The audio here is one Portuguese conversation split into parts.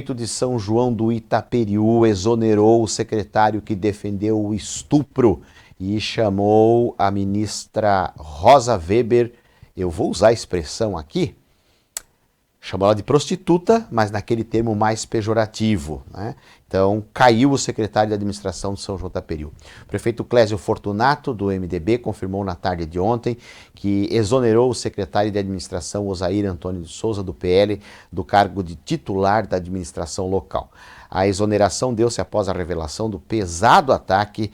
De São João do Itaperiú exonerou o secretário que defendeu o estupro e chamou a ministra Rosa Weber, eu vou usar a expressão aqui, chamou ela de prostituta, mas naquele termo mais pejorativo, né? Então, caiu o secretário de administração de São João do Itaperiú. O prefeito Clésio Fortunato, do MDB, confirmou na tarde de ontem que exonerou o secretário de administração Osair Antônio de Souza, do PL, do cargo de titular da administração local. A exoneração deu-se após a revelação do pesado ataque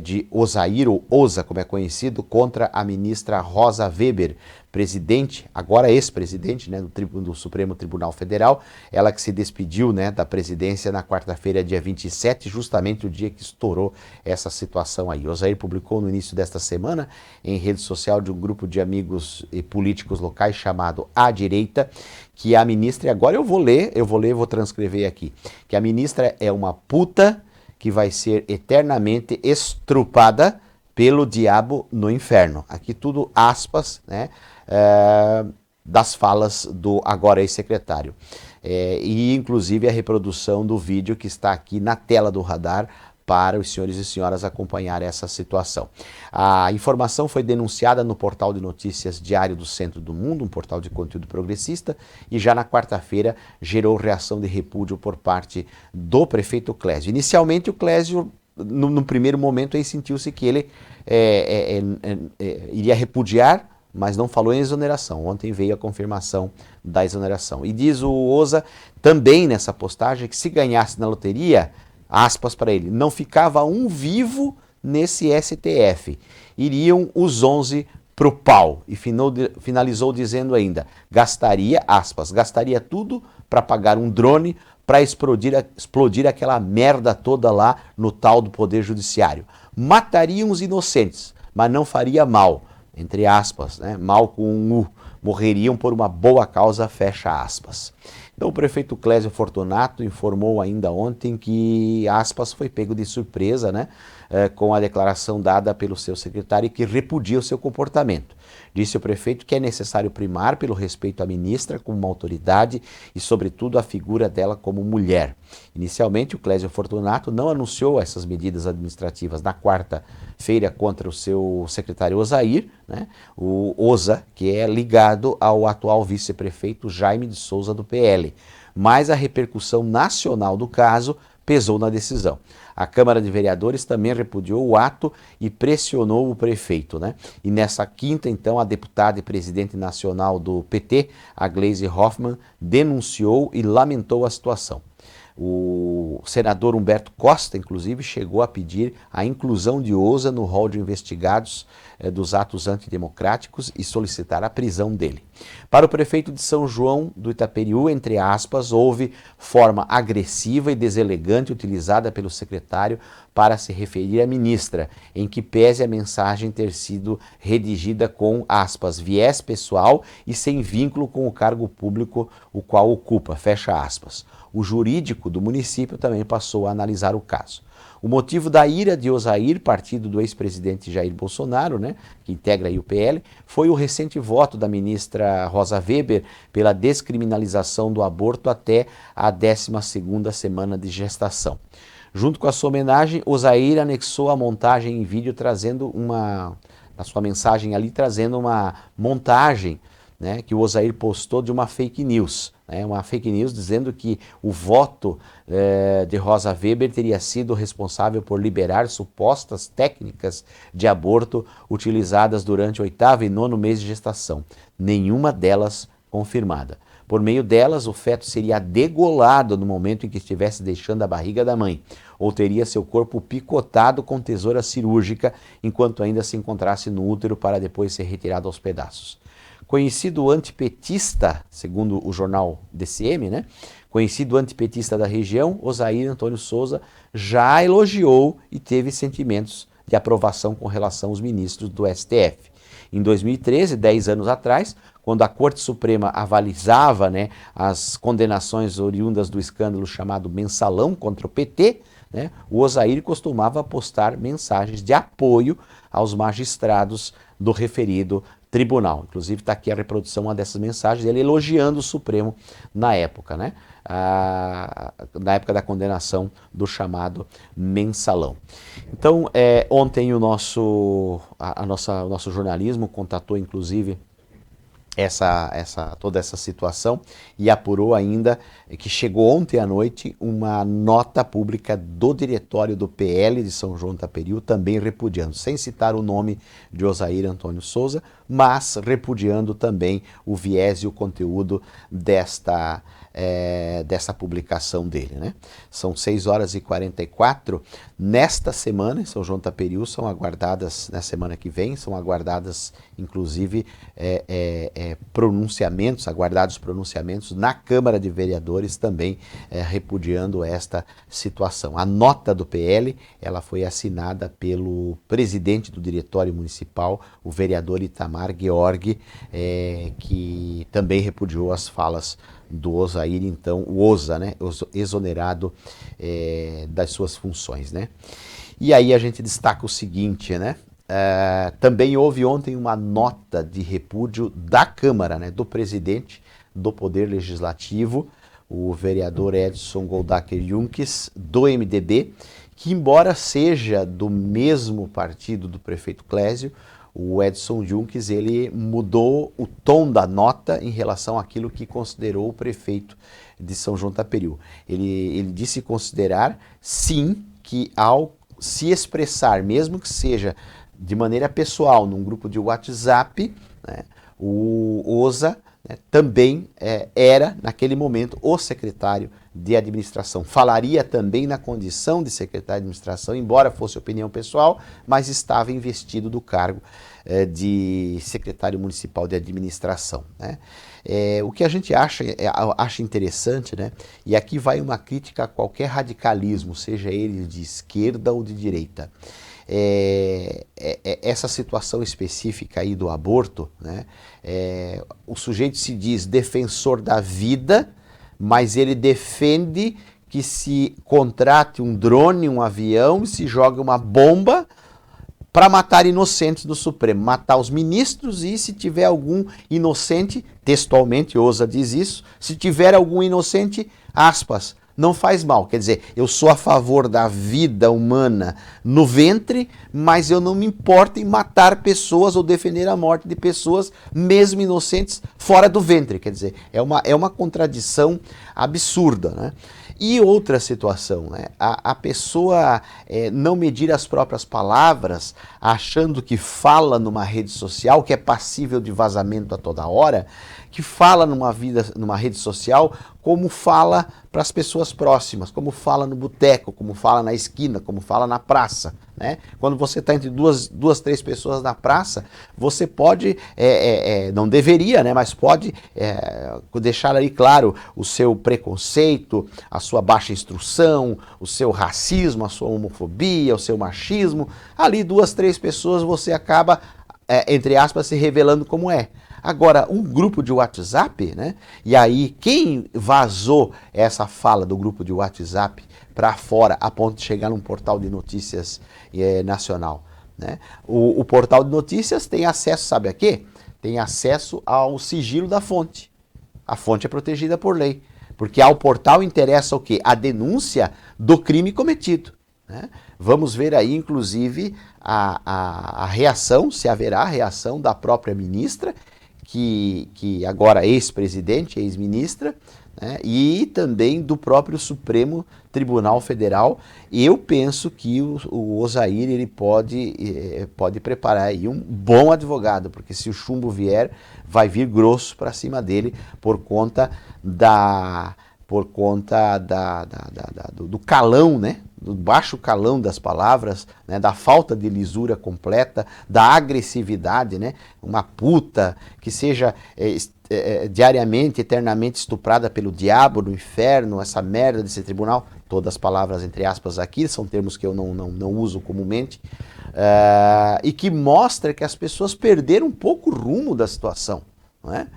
de Osair, ou Osa, como é conhecido, contra a ministra Rosa Weber, presidente, agora ex-presidente, né, do Supremo Tribunal Federal, ela que se despediu, né, da presidência na quarta-feira, dia 27, justamente o dia que estourou essa situação aí. Osair publicou no início desta semana, em rede social de um grupo de amigos e políticos locais chamado A Direita, que a ministra, e agora eu vou transcrever aqui, que a ministra é uma puta que vai ser eternamente estrupada pelo diabo no inferno. Aqui tudo aspas, né, das falas do agora ex-secretário. E inclusive a reprodução do vídeo que está aqui na tela do radar para os senhores e senhoras acompanhar essa situação. A informação foi denunciada no portal de notícias Diário do Centro do Mundo, um portal de conteúdo progressista, e já na quarta-feira gerou reação de repúdio por parte do prefeito Clésio. Inicialmente o Clésio, no primeiro momento, aí sentiu-se que ele iria repudiar, mas não falou em exoneração. Ontem veio a confirmação da exoneração. E diz o Osa também nessa postagem que se ganhasse na loteria, aspas para ele, não ficava um vivo nesse STF. Iriam os 11 pro pau. E finalizou dizendo ainda, gastaria tudo para pagar um drone para explodir aquela merda toda lá no tal do Poder Judiciário. Matariam os inocentes, mas não faria mal, entre aspas, né? Mal com um U, morreriam por uma boa causa, fecha aspas. Então o prefeito Clésio Fortunato informou ainda ontem que, aspas, foi pego de surpresa, né, com a declaração dada pelo seu secretário que repudia o seu comportamento. Disse o prefeito que é necessário primar pelo respeito à ministra como uma autoridade e, sobretudo, a figura dela como mulher. Inicialmente, o Clésio Fortunato não anunciou essas medidas administrativas na quarta-feira contra o seu secretário Osair, né, o Osa, que é ligado ao atual vice-prefeito Jaime de Souza, do PL. Mas a repercussão nacional do caso pesou na decisão. A Câmara de Vereadores também repudiou o ato e pressionou o prefeito, né? E nessa quinta, então, a deputada e presidente nacional do PT, a Gleisi Hoffmann, denunciou e lamentou a situação. O senador Humberto Costa, inclusive, chegou a pedir a inclusão de Osa no rol de investigados dos atos antidemocráticos e solicitar a prisão dele. Para o prefeito de São João do Itaperiú, entre aspas, houve forma agressiva e deselegante utilizada pelo secretário para se referir à ministra, em que pese a mensagem ter sido redigida com, aspas, viés pessoal e sem vínculo com o cargo público o qual ocupa, fecha aspas. O jurídico do município também passou a analisar o caso. O motivo da ira de Osair, partido do ex-presidente Jair Bolsonaro, né, que integra aí o PL, foi o recente voto da ministra Rosa Weber pela descriminalização do aborto até a 12ª semana de gestação. Junto com a sua homenagem, Osair anexou a montagem em vídeo na sua mensagem ali, trazendo uma montagem, né, que o Osair postou de uma fake news. Uma fake news dizendo que o voto de Rosa Weber teria sido responsável por liberar supostas técnicas de aborto utilizadas durante o 8º e 9º mês de gestação. Nenhuma delas confirmada. Por meio delas, o feto seria degolado no momento em que estivesse deixando a barriga da mãe, ou teria seu corpo picotado com tesoura cirúrgica enquanto ainda se encontrasse no útero para depois ser retirado aos pedaços. Conhecido antipetista, segundo o jornal DCM, né? Conhecido antipetista da região, Osair Antônio Souza já elogiou e teve sentimentos de aprovação com relação aos ministros do STF. Em 2013, 10 anos atrás, quando a Corte Suprema avalizava, né, as condenações oriundas do escândalo chamado Mensalão contra o PT, né, o Osair costumava postar mensagens de apoio aos magistrados do referido tribunal. Inclusive está aqui a reprodução uma dessas mensagens, ele elogiando o Supremo na época, né? na época da condenação do chamado mensalão. Então, ontem o nosso jornalismo contatou, inclusive, toda essa situação e apurou ainda que chegou ontem à noite uma nota pública do diretório do PL de São João Taperio, também repudiando, sem citar o nome de Osair Antônio Souza, mas repudiando também o viés e o conteúdo dessa publicação dele, né? São 6h44. Nesta semana, em São João Taperio, são aguardadas, na semana que vem, são aguardadas, inclusive, aguardados pronunciamentos na Câmara de Vereadores também repudiando esta situação. A nota do PL, ela foi assinada pelo presidente do Diretório Municipal, o vereador Itamar Gheorghi, que também repudiou as falas do Osair, então, o Osa, né, exonerado das suas funções, né. E aí a gente destaca o seguinte, né, também houve ontem uma nota de repúdio da Câmara, né, do presidente do Poder Legislativo, o vereador Edson Goldacker Junques, do MDB, que embora seja do mesmo partido do prefeito Clésio, o Edson Junques, ele mudou o tom da nota em relação àquilo que considerou o prefeito de São João Taperio. Ele disse considerar, sim, que ao se expressar, mesmo que seja de maneira pessoal, num grupo de WhatsApp, né, o Osa, né, também era, naquele momento, o secretário de administração. Falaria também na condição de secretário de administração, embora fosse opinião pessoal, mas estava investido do cargo de secretário municipal de administração, né? O que a gente acha interessante, né? E aqui vai uma crítica a qualquer radicalismo, seja ele de esquerda ou de direita. Essa situação específica aí do aborto, né? O sujeito se diz defensor da vida, mas ele defende que se contrate um drone, um avião, e se jogue uma bomba para matar inocentes do Supremo, matar os ministros, e se tiver algum inocente, textualmente Osa diz isso, se tiver algum inocente, aspas, não faz mal. Quer dizer, eu sou a favor da vida humana no ventre, mas eu não me importo em matar pessoas ou defender a morte de pessoas, mesmo inocentes, fora do ventre. Quer dizer, é uma contradição absurda, né? E outra situação, né? A pessoa não medir as próprias palavras, achando que fala numa rede social, que é passível de vazamento a toda hora, que fala numa rede social como fala para as pessoas próximas, como fala no boteco, como fala na esquina, como fala na praça, né? Quando você está entre duas, três pessoas na praça, você pode, não deveria, né? Mas pode deixar ali claro o seu preconceito, a sua baixa instrução, o seu racismo, a sua homofobia, o seu machismo. Ali 2, 3 pessoas você acaba, entre aspas, se revelando como é. Agora, um grupo de WhatsApp, né? E aí, quem vazou essa fala do grupo de WhatsApp para fora, a ponto de chegar num portal de notícias nacional, né? O portal de notícias tem acesso, sabe a quê? Tem acesso ao sigilo da fonte. A fonte é protegida por lei. Porque ao portal interessa o quê? A denúncia do crime cometido, né? Vamos ver aí, inclusive, a reação, se haverá reação da própria ministra, que agora é ex-presidente, ex-ministra, né, e também do próprio Supremo Tribunal Federal. Eu penso que o Osair ele pode preparar aí um bom advogado, porque se o chumbo vier, vai vir grosso para cima dele por conta do calão, né? Do baixo calão das palavras, né? Da falta de lisura completa, da agressividade, né? Uma puta que seja diariamente, eternamente estuprada pelo diabo no inferno, essa merda desse tribunal, todas as palavras entre aspas aqui, são termos que eu não uso comumente, e que mostra que as pessoas perderam um pouco o rumo da situação, não é?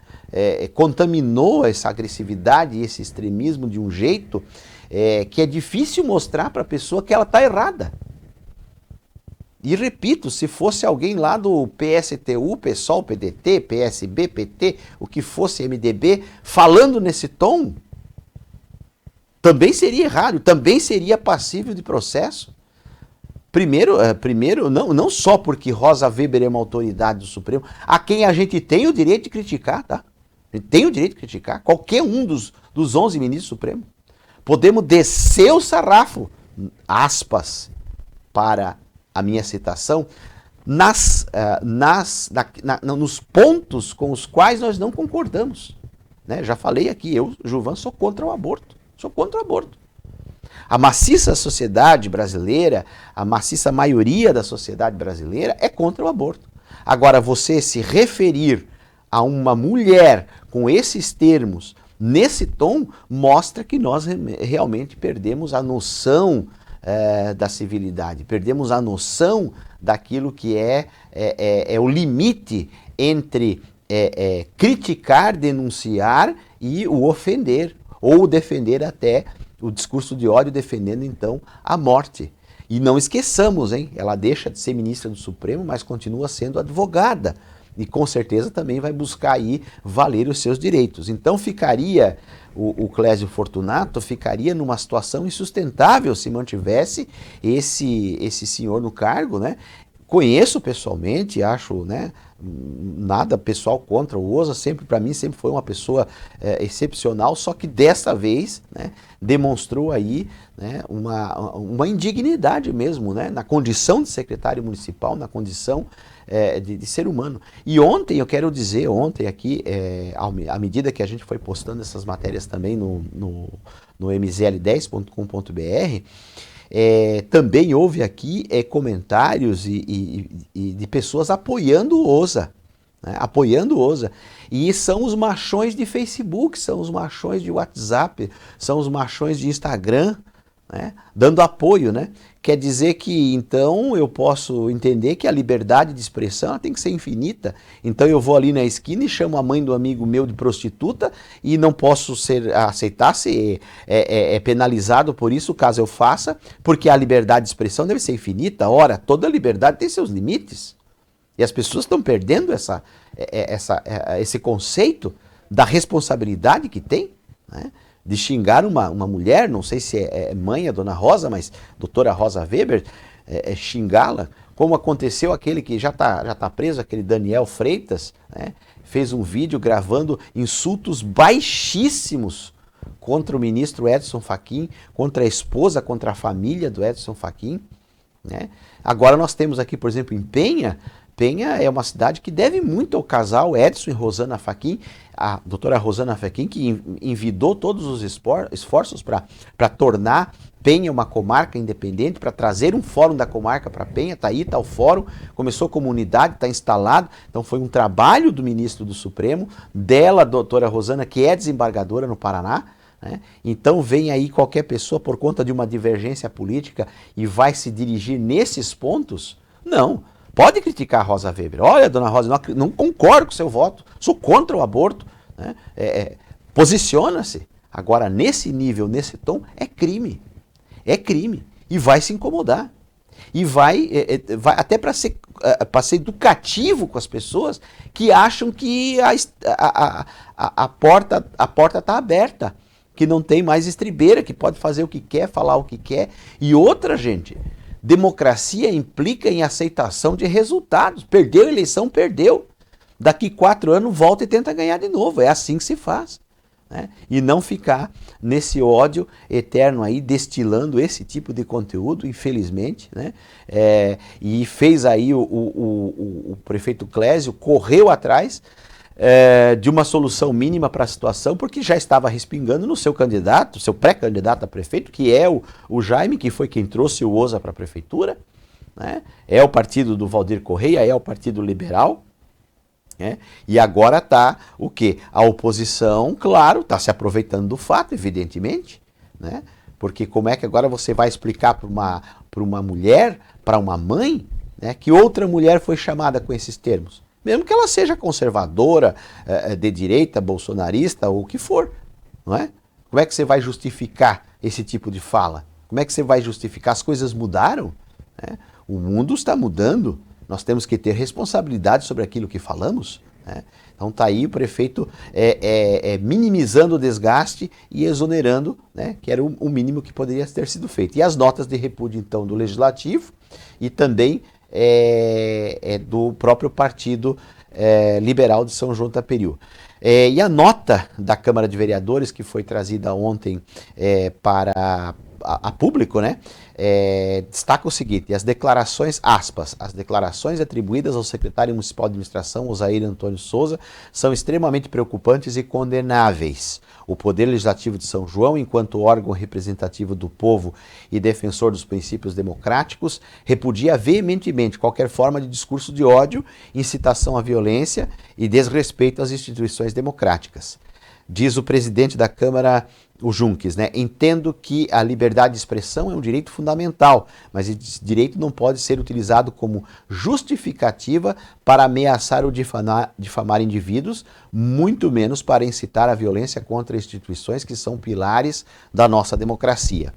Contaminou essa agressividade e esse extremismo de um jeito que é difícil mostrar para a pessoa que ela está errada. E repito, se fosse alguém lá do PSTU, PSOL, PDT, PSB, PT, o que fosse MDB, falando nesse tom, também seria errado, também seria passível de processo. Primeiro não só porque Rosa Weber é uma autoridade do Supremo, a quem a gente tem o direito de criticar, tá? A gente tem o direito de criticar qualquer um dos 11 ministros do Supremo. Podemos descer o sarrafo, aspas, para a minha citação, nos pontos com os quais nós não concordamos. Né? Já falei aqui, eu, Gilvan, sou contra o aborto. Sou contra o aborto. A maciça sociedade brasileira, a maciça maioria da sociedade brasileira é contra o aborto. Agora, você se referir a uma mulher com esses termos, nesse tom, mostra que nós realmente perdemos a noção da civilidade, perdemos a noção daquilo que é o limite entre criticar, denunciar e o ofender, ou defender até o discurso de ódio, defendendo então a morte. E não esqueçamos, hein? Ela deixa de ser ministra do Supremo, mas continua sendo advogada. E com certeza também vai buscar aí valer os seus direitos. Então ficaria, o Clésio Fortunato ficaria numa situação insustentável se mantivesse esse senhor no cargo, né? Conheço pessoalmente, acho, né, nada pessoal contra o Oza, para mim sempre foi uma pessoa excepcional, só que dessa vez, né, demonstrou aí, né, uma indignidade mesmo, né, na condição de secretário municipal, na condição de ser humano. E ontem, eu quero dizer, aqui, à medida que a gente foi postando essas matérias também no mzl10.com.br, também houve aqui comentários e de pessoas apoiando o Oza, né? Apoiando o Oza. E são os machões de Facebook, são os machões de WhatsApp, são os machões de Instagram, né? Dando apoio, né? Quer dizer que, então, eu posso entender que a liberdade de expressão ela tem que ser infinita. Então eu vou ali na esquina e chamo a mãe do amigo meu de prostituta e não posso aceitar ser penalizado por isso, caso eu faça, porque a liberdade de expressão deve ser infinita. Ora, toda liberdade tem seus limites. E as pessoas estão perdendo esse conceito da responsabilidade que tem, né? De xingar uma mulher, não sei se é mãe, a dona Rosa, mas doutora Rosa Weber, xingá-la, como aconteceu aquele que já tá preso, aquele Daniel Freitas, né? Fez um vídeo gravando insultos baixíssimos contra o ministro Edson Fachin, contra a esposa, contra a família do Edson Fachin, né? Agora nós temos aqui, por exemplo, em Penha é uma cidade que deve muito ao casal Edson e Rosana Fachin, a doutora Rosana Fachin, que envidou todos os esforços para tornar Penha uma comarca independente, para trazer um fórum da comarca para Penha. Está aí, está o fórum, começou a comunidade, está instalado. Então foi um trabalho do ministro do Supremo, dela, a doutora Rosana, que é desembargadora no Paraná, né? Então vem aí qualquer pessoa por conta de uma divergência política e vai se dirigir nesses pontos? Não. Pode criticar a Rosa Weber. Olha, dona Rosa, não concordo com o seu voto, sou contra o aborto, né? Posiciona-se. Agora, nesse nível, nesse tom, é crime. É crime. E vai se incomodar. E vai até para ser educativo com as pessoas que acham que a porta está aberta, que não tem mais estribeira, que pode fazer o que quer, falar o que quer. E outra, gente... Democracia implica em aceitação de resultados. Perdeu a eleição, perdeu. Daqui 4 anos volta e tenta ganhar de novo. É assim que se faz, né? E não ficar nesse ódio eterno aí, destilando esse tipo de conteúdo, infelizmente, né? E fez aí o prefeito Clésio, correu atrás de uma solução mínima para a situação, porque já estava respingando no seu candidato, seu pré-candidato a prefeito, que é o Jaime, que foi quem trouxe o Oza para a prefeitura, né? É o partido do Valdir Correia, é o partido liberal, né? E agora está o quê? A oposição, claro, está se aproveitando do fato, evidentemente, né? Porque como é que agora você vai explicar para uma mulher, para uma mãe, né, que outra mulher foi chamada com esses termos? Mesmo que ela seja conservadora, de direita, bolsonarista ou o que for, não é? Como é que você vai justificar esse tipo de fala? Como é que você vai justificar? As coisas mudaram, né? O mundo está mudando, nós temos que ter responsabilidade sobre aquilo que falamos, né? Então está aí o prefeito minimizando o desgaste e exonerando, né, que era o mínimo que poderia ter sido feito. E as notas de repúdio, então, do Legislativo e também do próprio Partido Liberal de São João do Itaperiú. E a nota da Câmara de Vereadores, que foi trazida ontem para a público, né, destaca o seguinte: as declarações, aspas, as declarações atribuídas ao secretário municipal de administração, Osair Antônio Souza, são extremamente preocupantes e condenáveis. O Poder Legislativo de São João, enquanto órgão representativo do povo e defensor dos princípios democráticos, repudia veementemente qualquer forma de discurso de ódio, incitação à violência e desrespeito às instituições democráticas. Diz o presidente da Câmara, o Junques, né? Entendo que a liberdade de expressão é um direito fundamental, mas esse direito não pode ser utilizado como justificativa para ameaçar ou difamar indivíduos, muito menos para incitar a violência contra instituições que são pilares da nossa democracia.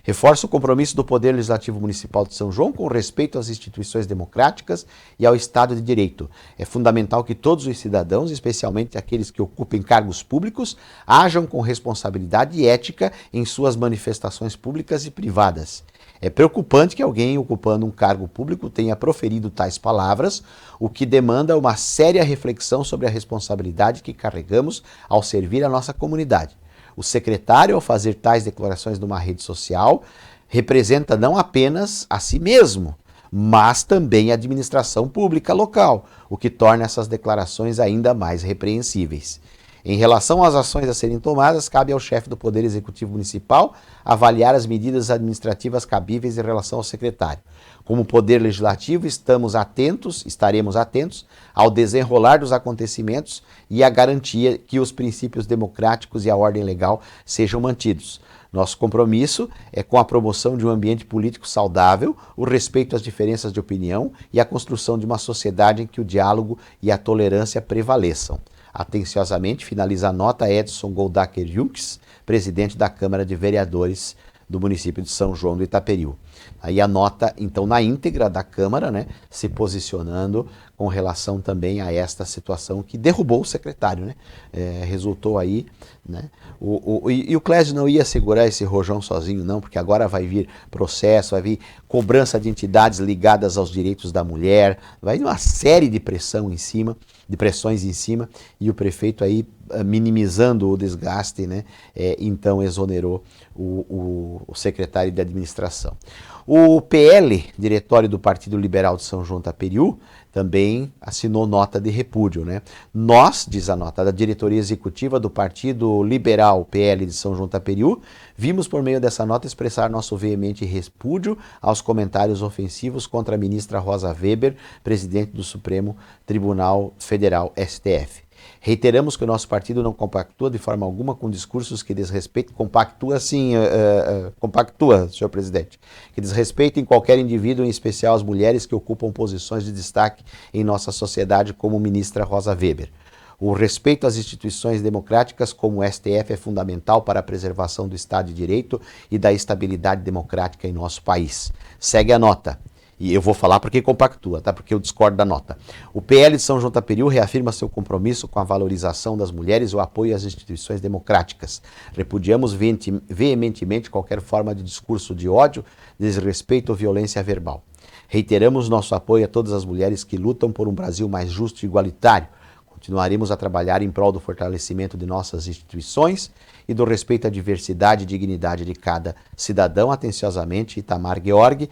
Reforça o compromisso do Poder Legislativo Municipal de São João com respeito às instituições democráticas e ao Estado de Direito. É fundamental que todos os cidadãos, especialmente aqueles que ocupem cargos públicos, ajam com responsabilidade e ética em suas manifestações públicas e privadas. É preocupante que alguém ocupando um cargo público tenha proferido tais palavras, o que demanda uma séria reflexão sobre a responsabilidade que carregamos ao servir a nossa comunidade. O secretário, ao fazer tais declarações numa rede social, representa não apenas a si mesmo, mas também a administração pública local, o que torna essas declarações ainda mais repreensíveis. Em relação às ações a serem tomadas, cabe ao chefe do Poder Executivo Municipal avaliar as medidas administrativas cabíveis em relação ao secretário. Como Poder Legislativo, estaremos atentos ao desenrolar dos acontecimentos e à garantia que os princípios democráticos e a ordem legal sejam mantidos. Nosso compromisso é com a promoção de um ambiente político saudável, o respeito às diferenças de opinião e a construção de uma sociedade em que o diálogo e a tolerância prevaleçam. Atenciosamente, finaliza a nota Edson Goldacker Junques, presidente da Câmara de Vereadores do município de São João do Itaperiú. Aí a nota, então, na íntegra da Câmara, né, se posicionando com relação também a esta situação que derrubou o secretário, né? Resultou aí, né? E o Clésio não ia segurar esse rojão sozinho, não, porque agora vai vir processo, vai vir cobrança de entidades ligadas aos direitos da mulher, vai vir uma série de pressões em cima, e o prefeito aí, minimizando o desgaste, né, então exonerou o secretário de administração. O PL, Diretório do Partido Liberal de São João do Itaperiú, também assinou nota de repúdio, né? Nós, diz a nota da diretoria executiva do Partido Liberal PL de São João do Itaperiú, vimos por meio dessa nota expressar nosso veemente repúdio aos comentários ofensivos contra a ministra Rosa Weber, presidente do Supremo Tribunal Federal, STF. Reiteramos que o nosso partido não compactua de forma alguma com discursos que desrespeitem, compactua, senhor presidente, que desrespeitem qualquer indivíduo, em especial as mulheres que ocupam posições de destaque em nossa sociedade, como ministra Rosa Weber. O respeito às instituições democráticas, como o STF, é fundamental para a preservação do Estado de Direito e da estabilidade democrática em nosso país. Segue a nota. E eu vou falar porque compactua, tá? Porque eu discordo da nota. O PL de São João do Itaperiú reafirma seu compromisso com a valorização das mulheres e o apoio às instituições democráticas. Repudiamos veementemente qualquer forma de discurso de ódio, desrespeito ou violência verbal. Reiteramos nosso apoio a todas as mulheres que lutam por um Brasil mais justo e igualitário. Continuaremos a trabalhar em prol do fortalecimento de nossas instituições e do respeito à diversidade e dignidade de cada cidadão. Atenciosamente, Itamar Georg,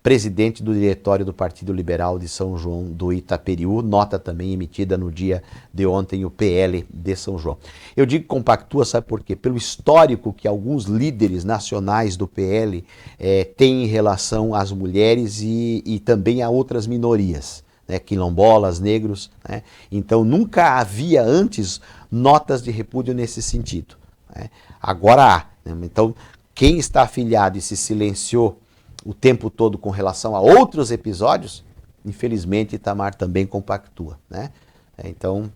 presidente do Diretório do Partido Liberal de São João do Itaperiú, nota também emitida no dia de ontem, o PL de São João. Eu digo compactua, sabe por quê? Pelo histórico que alguns líderes nacionais do PL têm em relação às mulheres e também a outras minorias, né, quilombolas, negros, né? Então nunca havia antes notas de repúdio nesse sentido, né? Agora há, né? Então quem está afiliado e se silenciou o tempo todo com relação a outros episódios, infelizmente Itamar também compactua, né? Então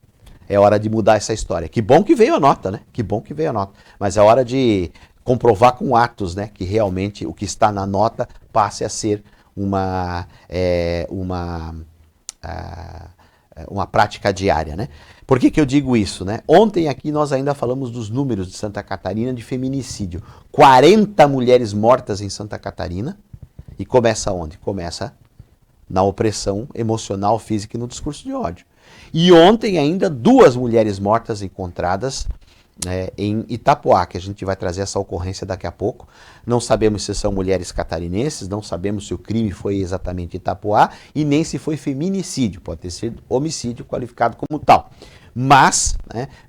é hora de mudar essa história. Que bom que veio a nota, né? Que bom que veio a nota. Mas é hora de comprovar com atos, né, que realmente o que está na nota passe a ser uma prática diária, né? Por que eu digo isso, né? Ontem aqui nós ainda falamos dos números de Santa Catarina de feminicídio. 40 mulheres mortas em Santa Catarina. E começa onde? Começa na opressão emocional, física e no discurso de ódio. E ontem ainda 2 mulheres mortas encontradas em Itapoá, que a gente vai trazer essa ocorrência daqui a pouco. Não sabemos se são mulheres catarinenses, não sabemos se o crime foi exatamente Itapoá e nem se foi feminicídio, pode ter sido homicídio qualificado como tal. Mas,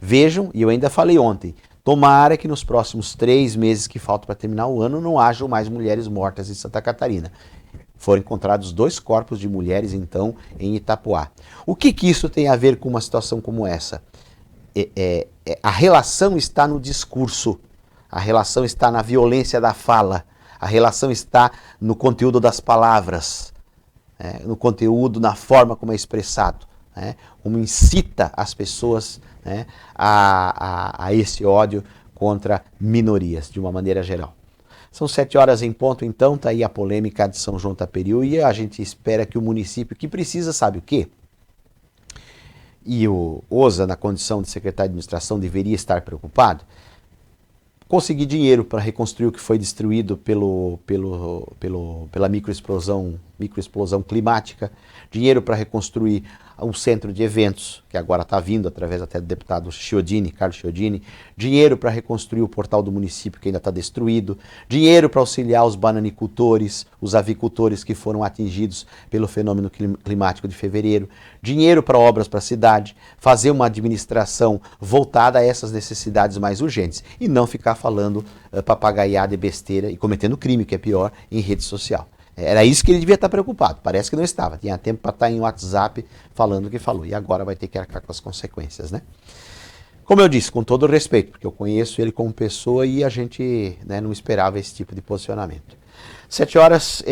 vejam, e eu ainda falei ontem, tomara que nos próximos 3 meses que faltam para terminar o ano não hajam mais mulheres mortas em Santa Catarina. Foram encontrados 2 corpos de mulheres, então, em Itapoá. O que isso tem a ver com uma situação como essa? A relação está no discurso, a relação está na violência da fala, a relação está no conteúdo das palavras, no conteúdo, na forma como é expressado, como incita as pessoas a esse ódio contra minorias, de uma maneira geral. São 7 horas em ponto, então, está aí a polêmica de São João Taperiú e a gente espera que o município, que precisa, sabe o quê? E o OSA, na condição de secretário de administração, deveria estar preocupado, conseguir dinheiro para reconstruir o que foi destruído pela microexplosão climática, dinheiro para reconstruir um centro de eventos, que agora está vindo através até do deputado Carlos Chiodini, dinheiro para reconstruir o portal do município que ainda está destruído, dinheiro para auxiliar os bananicultores, os avicultores que foram atingidos pelo fenômeno climático de fevereiro, dinheiro para obras para a cidade, fazer uma administração voltada a essas necessidades mais urgentes e não ficar falando papagaiada e besteira e cometendo crime, que é pior, em rede social. Era isso que ele devia estar preocupado, parece que não estava. Tinha tempo para estar em WhatsApp falando o que falou e agora vai ter que arcar com as consequências, né? Como eu disse, com todo o respeito, porque eu conheço ele como pessoa e a gente não esperava esse tipo de posicionamento. 7 horas...